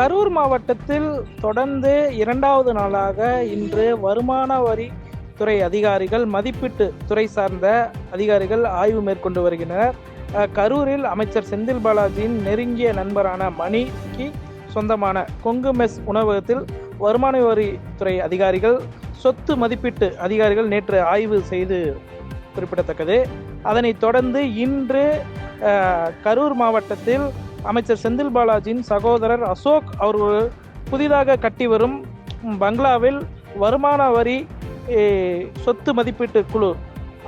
கரூர் மாவட்டத்தில் தொடர்ந்து 2வது நாளாக இன்று வருமான வரி துறை அதிகாரிகள், மதிப்பீட்டு துறை சார்ந்த அதிகாரிகள் ஆய்வு மேற்கொண்டு வருகின்றனர். கரூரில் அமைச்சர் செந்தில் பாலாஜியின் நெருங்கிய நண்பரான மணிக்கு சொந்தமான கொங்கு மெஸ் உணவகத்தில் வருமான வரித்துறை அதிகாரிகள், சொத்து மதிப்பீட்டு அதிகாரிகள் நேற்று ஆய்வு செய்து குறிப்பிடத்தக்கது. அதனைத் தொடர்ந்து இன்று கரூர் மாவட்டத்தில் அமைச்சர் செந்தில் பாலாஜியின் சகோதரர் அசோக் அவர்கள் புதிதாக கட்டி வரும் பங்களாவில் வருமான வரி சொத்து மதிப்பீட்டு குழு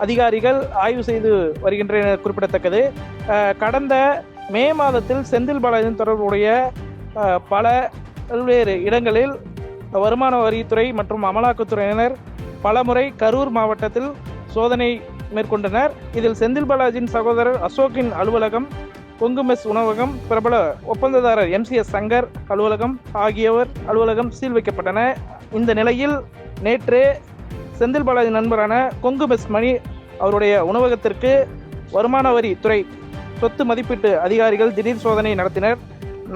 அதிகாரிகள் ஆய்வு செய்து வருகின்ற குறிப்பிடத்தக்கது. கடந்த மே மாதத்தில் செந்தில் பாலாஜியின் தொடர்புடைய பல்வேறு இடங்களில் வருமான வரித்துறை மற்றும் அமலாக்கத்துறையினர் பலமுறை கரூர் மாவட்டத்தில் சோதனை மேற்கொண்டனர். இதில் செந்தில் பாலாஜியின் சகோதரர் அசோக்கின் அலுவலகம், கொங்கு மெஸ் உணவகம், பிரபல ஒப்பந்ததாரர் MCS சங்கர் அலுவலகம் ஆகியோர் அலுவலகம் சீல் வைக்கப்பட்டன. இந்த நிலையில் நேற்று செந்தில் பாலாஜி நண்பரான கொங்கு மெஸ் மணி அவருடைய உணவகத்திற்கு வருமான வரித்துறை சொத்து மதிப்பீட்டு அதிகாரிகள் திடீர் சோதனை நடத்தினர்.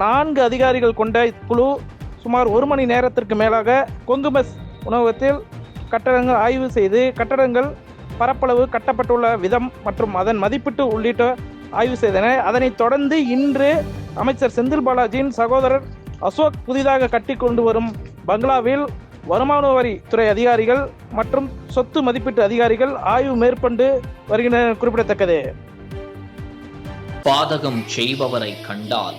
4 அதிகாரிகள் கொண்ட குழு சுமார் 1 மணி நேரத்திற்கு மேலாக கொங்கு மெஸ் உணவகத்தில் கட்டடங்கள் ஆய்வு செய்து கட்டடங்கள் பரப்பளவு, கட்டப்பட்டுள்ள விதம் மற்றும் அதன் மதிப்பீட்டு உள்ளிட்ட ஆய்வு செய்தனர். அதனைத் தொடர்ந்து இன்று அமைச்சர் செந்தில் பாலாஜியின் சகோதரர் அசோக் புதிதாக கட்டி கொண்டு வரும் பங்களாவில் வருமான வரித்துறை அதிகாரிகள் மற்றும் சொத்து மதிப்பீட்டு அதிகாரிகள் ஆய்வு மேற்கொண்டு வருகின்றனர் குறிப்பிடத்தக்கது. பாதகம் செய்பவரை கண்டால்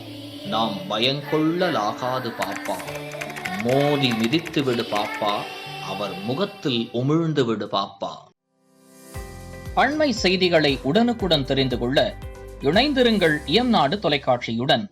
நாம் பயங்கொள்ளலாகாது பாப்பா, மோதி மிதித்து விடு பாப்பா, அவர் முகத்தில் உமிழ்ந்து விடு பாப்பா. அண்மை செய்திகளை உடனுக்குடன் தெரிந்து கொள்ள இணைந்திருங்கள் இயம்நாடு தொலைக்காட்சியுடன்.